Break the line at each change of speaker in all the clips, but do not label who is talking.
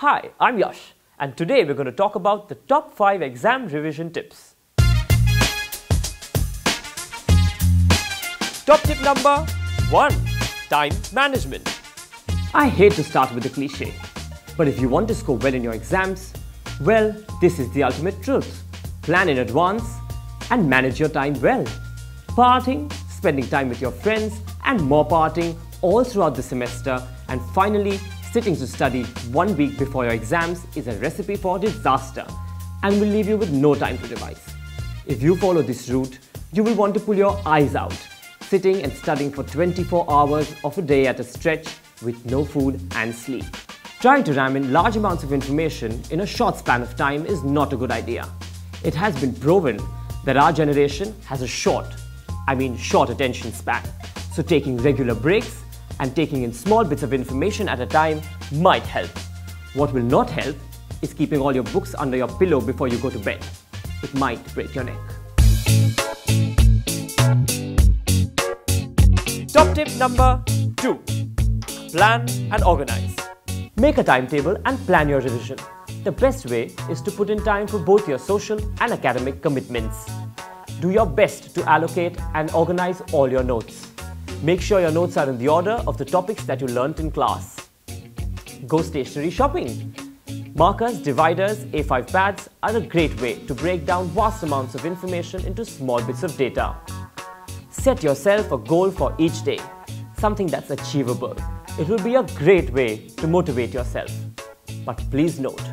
Hi, I'm Yash, and today we're going to talk about the top 5 exam revision tips. Top tip number 1. Time management. I hate to start with the cliche, but if you want to score well in your exams, well, this is the ultimate truth. Plan in advance and manage your time well. Partying, spending time with your friends, and more partying all throughout the semester, and finally sitting to study 1 week before your exams is a recipe for disaster and will leave you with no time to revise. If you follow this route, you will want to pull your eyes out, sitting and studying for 24 hours of a day at a stretch with no food and sleep. Trying to ram in large amounts of information in a short span of time is not a good idea. It has been proven that our generation has a short attention span. So taking regular breaks and taking in small bits of information at a time might help. What will not help is keeping all your books under your pillow before you go to bed. It might break your neck. Top tip number 2. Plan and organize. Make a timetable and plan your revision. The best way is to put in time for both your social and academic commitments. Do your best to allocate and organize all your notes. Make sure your notes are in the order of the topics that you learnt in class. Go stationery shopping. Markers, dividers, A5 pads are a great way to break down vast amounts of information into small bits of data. Set yourself a goal for each day, something that's achievable. It will be a great way to motivate yourself. But please note,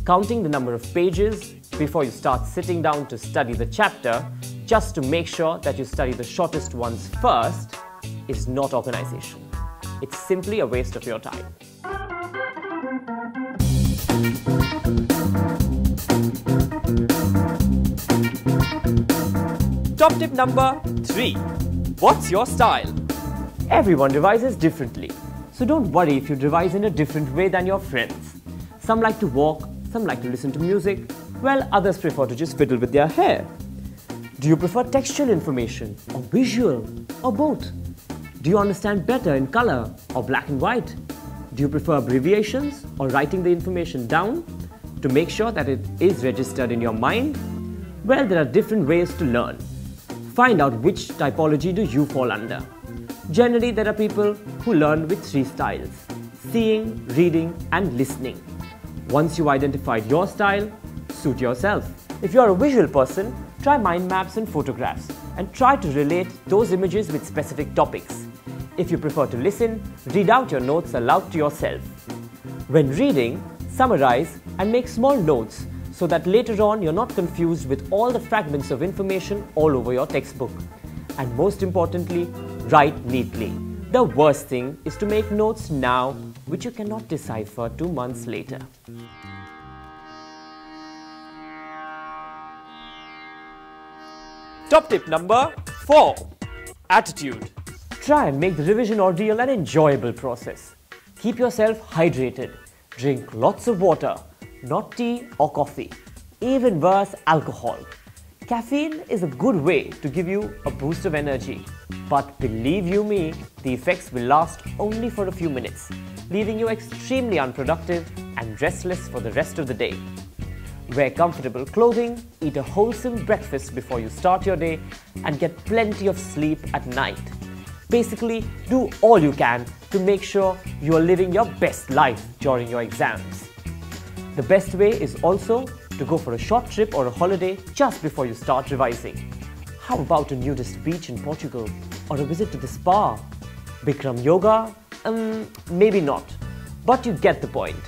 counting the number of pages before you start sitting down to study the chapter just to make sure that you study the shortest ones first is not organization. It's simply a waste of your time. Top tip number 3. What's your style? Everyone revises differently, so don't worry if you revise in a different way than your friends. Some like to walk, some like to listen to music, while others prefer to just fiddle with their hair. Do you prefer textual information or visual or both? Do you understand better in color or black and white? Do you prefer abbreviations or writing the information down to make sure that it is registered in your mind? Well, there are different ways to learn. Find out which typology do you fall under. Generally, there are people who learn with 3 styles: seeing, reading, and listening. Once you identified your style, suit yourself. If you are a visual person, try mind maps and photographs and try to relate those images with specific topics. If you prefer to listen, read out your notes aloud to yourself. When reading, summarize and make small notes so that later on you're not confused with all the fragments of information all over your textbook. And most importantly, write neatly. The worst thing is to make notes now which you cannot decipher 2 months later. Top tip number 4. Attitude. Try and make the revision ordeal an enjoyable process. Keep yourself hydrated. Drink lots of water, not tea or coffee. Even worse, alcohol. Caffeine is a good way to give you a boost of energy. But believe you me, the effects will last only for a few minutes, leaving you extremely unproductive and restless for the rest of the day. Wear comfortable clothing, eat a wholesome breakfast before you start your day, and get plenty of sleep at night. Basically, do all you can to make sure you are living your best life during your exams. The best way is also to go for a short trip or a holiday just before you start revising. How about a nudist beach in Portugal or a visit to the spa? Bikram yoga? Maybe not, but you get the point.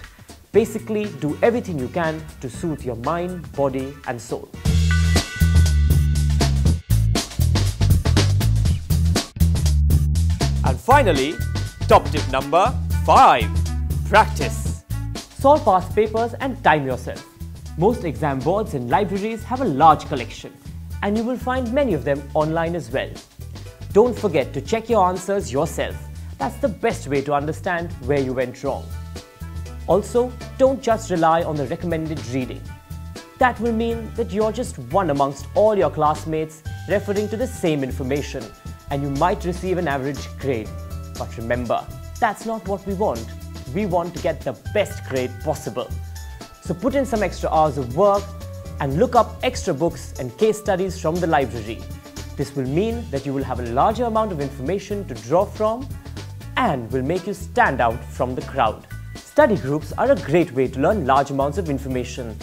Basically, do everything you can to soothe your mind, body and soul. And finally, top tip number 5. Practice. Solve past papers and time yourself. Most exam boards and libraries have a large collection, and you will find many of them online as well. Don't forget to check your answers yourself. That's the best way to understand where you went wrong. Also, don't just rely on the recommended reading. That will mean that you're just one amongst all your classmates referring to the same information, and you might receive an average grade. But remember, that's not what we want. we want to get the best grade possible. So put in some extra hours of work and look up extra books and case studies from the library. This will mean that you will have a larger amount of information to draw from and will make you stand out from the crowd. Study groups are a great way to learn large amounts of information.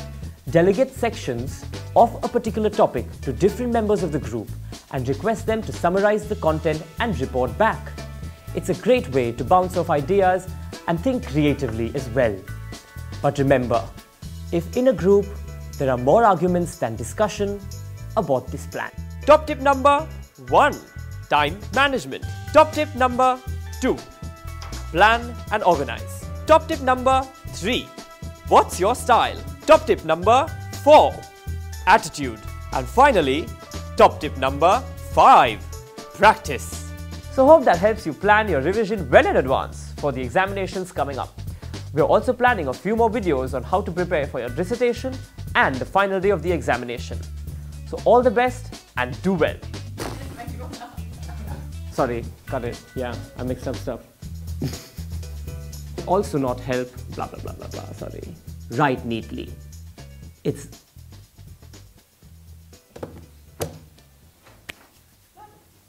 Delegate sections of a particular topic to different members of the group and request them to summarize the content and report back. It's a great way to bounce off ideas and think creatively as well. But remember, if in a group there are more arguments than discussion, abort this plan. Top tip number 1. Time management. Top tip number 2. Plan and organize. Top tip number 3. What's your style? Top tip number 4. Attitude. And finally, top tip number 5. Practice. So hope that helps you plan your revision well in advance for the examinations coming up. We're also planning a few more videos on how to prepare for your dissertation and the final day of the examination. So all the best and do well. Sorry, cut it. Yeah, I mixed up stuff. Also not help, blah blah blah blah blah, sorry. Write neatly. It's...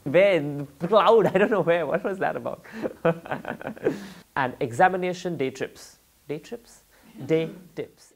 Where? Cloud, I don't know where. What was that about? And examination day trips. Day trips? Day tips.